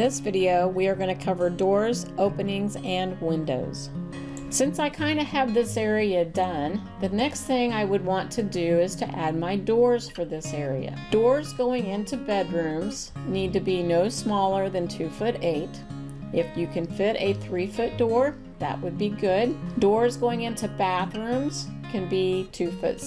this video, we are going to cover doors, openings, and windows. Since I kind of have this area done, the next thing I would want to do is to add my doors for this area. Doors going into bedrooms need to be no smaller than 2'8". If you can fit a 3-foot door, that would be good. Doors going into bathrooms can be 2'6",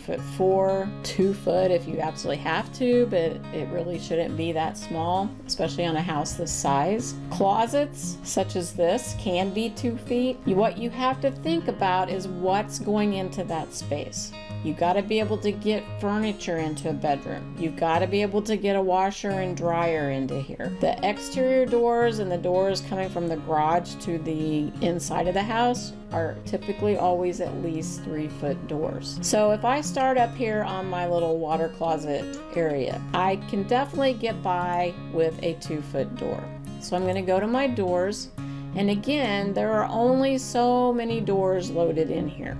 2'4", 2 foot if you absolutely have to, but it really shouldn't be that small, especially on a house this size. Closets such as this can be 2 feet. What you have to think about is what's going into that space. You got to be able to get furniture into a bedroom. You've got to be able to get a washer and dryer into here. The exterior doors and the doors coming from the garage to the inside of the house are typically always at least 3-foot doors. So if I start up here on my little water closet area, I can definitely get by with a 2-foot door. So I'm going to go to my doors, and again, there are only so many doors loaded in here.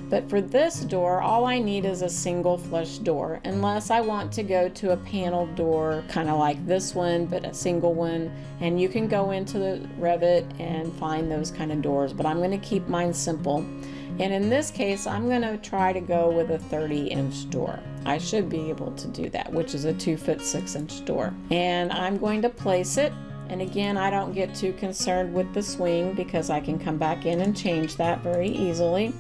But for this door, all I need is a single flush door, unless I want to go to a paneled door, kind of like this one, but a single one. And you can go into the Revit and find those kind of doors, but I'm going to keep mine simple. And in this case, I'm going to try to go with a 30-inch door. I should be able to do that, which is a 2'6" door. And I'm going to place it. And again, I don't get too concerned with the swing because I can come back in and change that very easily.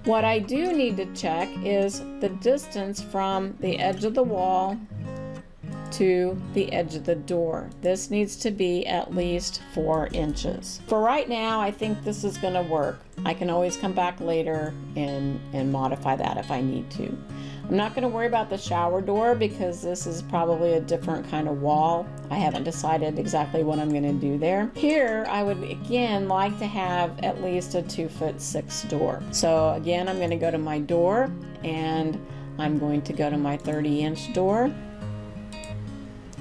What I do need to check is the distance from the edge of the wall to the edge of the door. This needs to be at least 4 inches. For right now, I think this is going to work. I can always come back later and modify that if I need to. I'm not going to worry about the shower door because this is probably a different kind of wall. I haven't decided exactly what I'm going to do there. Here, I would again like to have at least a 2'6" door. So again, I'm going to go to my door and I'm going to go to my 30-inch door.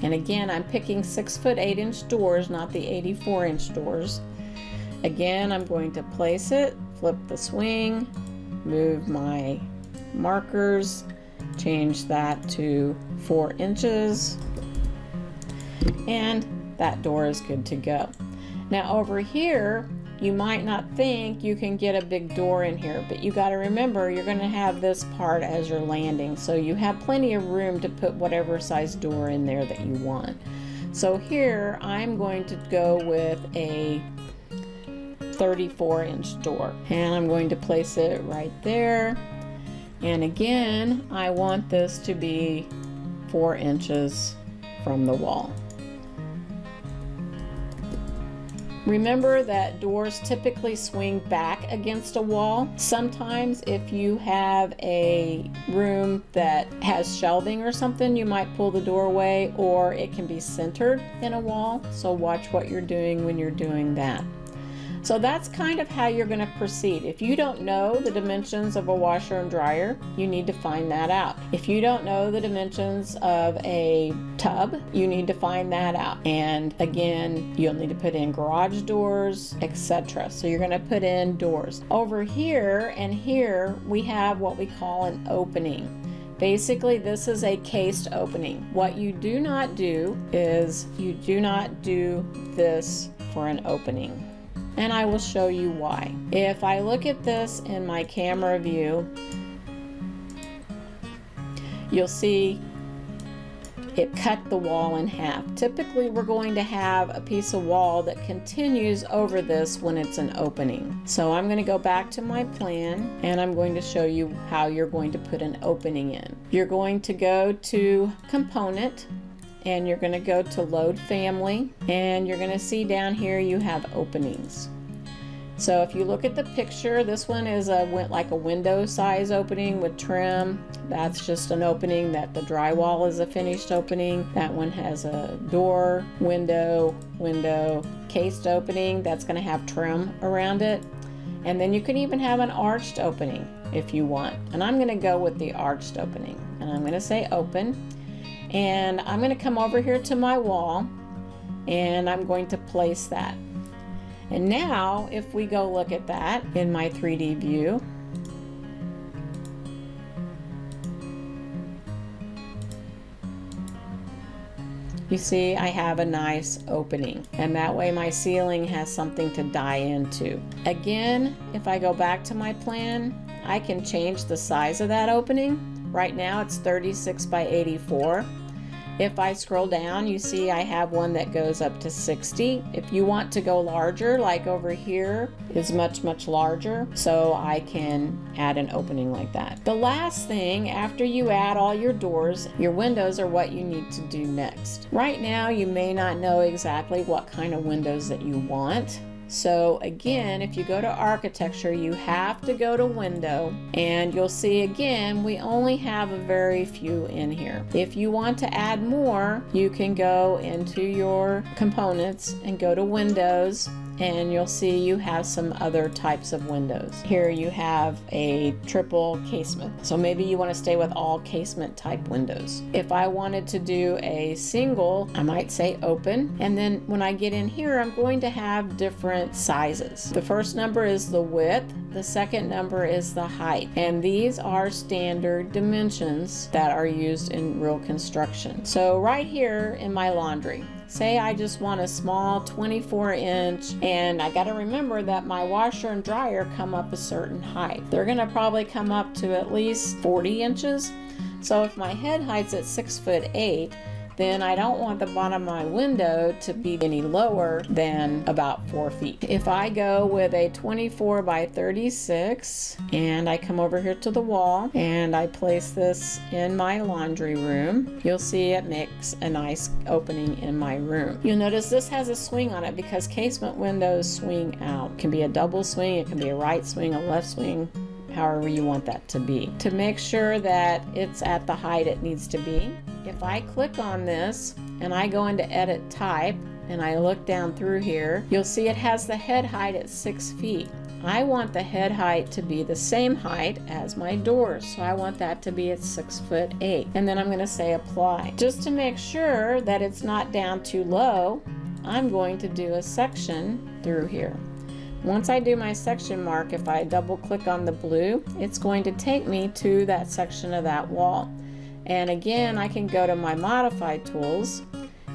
And again, I'm picking 6'8" doors, not the 84-inch doors. Again, I'm going to place it, flip the swing, move my markers, change that to 4 inches, and that door is good to go. Now over here, you might not think you can get a big door in here, but you got to remember you're going to have this part as your landing, so you have plenty of room to put whatever size door in there that you want. So here I'm going to go with a 34-inch door, and I'm going to place it right there. And again, I want this to be 4 inches from the wall. Remember that doors typically swing back against a wall. Sometimes if you have a room that has shelving or something, you might pull the door away, or it can be centered in a wall. So watch what you're doing when you're doing that. So that's kind of how you're going to proceed. If you don't know the dimensions of a washer and dryer, you need to find that out. If you don't know the dimensions of a tub, you need to find that out. And again, you'll need to put in garage doors, etc. So you're going to put in doors. Over here and here, we have what we call an opening. Basically, this is a cased opening. What you do not do is you do not do this for an opening. And I will show you why. If I look at this in my camera view, you'll see it cut the wall in half. Typically, we're going to have a piece of wall that continues over this when it's an opening. So I'm going to go back to my plan and I'm going to show you how you're going to put an opening in. You're going to go to Component, and you're going to go to Load Family, and you're going to see down here you have openings. So if you look at the picture, this one is like a window size opening with trim. That's just an opening that the drywall is a finished opening. That one has a door, window, cased opening that's going to have trim around it. And then you can even have an arched opening if you want. And I'm going to go with the arched opening. And I'm going to say open. And I'm going to come over here to my wall and I'm going to place that. And now if we go look at that in my 3D view, you see I have a nice opening, and that way my ceiling has something to die into. Again, if I go back to my plan, I can change the size of that opening. Right now it's 36 by 84. If I scroll down, you see I have one that goes up to 60. If you want to go larger, like over here is much larger, so I can add an opening like that. The last thing, after you add all your doors, your windows are what you need to do next. Right now you may not know exactly what kind of windows that you want. So again, if you go to architecture, you have to go to window, and you'll see again, we only have a very few in here. If you want to add more, you can go into your components and go to windows, and you'll see you have some other types of windows. Here you have a triple casement. So maybe you want to stay with all casement type windows. If I wanted to do a single, I might say open. And then when I get in here, I'm going to have different sizes. The first number is the width. The second number is the height. And these are standard dimensions that are used in real construction. So right here in my laundry, say I just want a small 24-inch, and I got to remember that my washer and dryer come up a certain height. They're going to probably come up to at least 40 inches. So if my head height's at 6'8", then I don't want the bottom of my window to be any lower than about 4 feet. If I go with a 24 by 36 and I come over here to the wall and I place this in my laundry room, you'll see it makes a nice opening in my room. You'll notice this has a swing on it because casement windows swing out. It can be a double swing, it can be a right swing, a left swing, however you want that to be. To make sure that it's at the height it needs to be, if I click on this and I go into edit type and I look down through here, you'll see it has the head height at 6 feet. I want the head height to be the same height as my doors, so I want that to be at 6'8", and then I'm going to say apply. Just to make sure that it's not down too low, I'm going to do a section through here. Once I do my section mark, if I double click on the blue, it's going to take me to that section of that wall. And again, I can go to my modified tools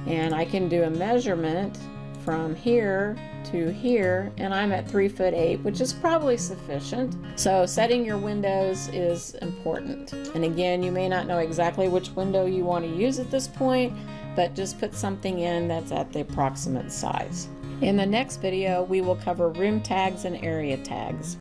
and I can do a measurement from here to here, and I'm at 3'8", which is probably sufficient. So setting your windows is important. And again, you may not know exactly which window you want to use at this point, but just put something in that's at the approximate size. In the next video, we will cover room tags and area tags.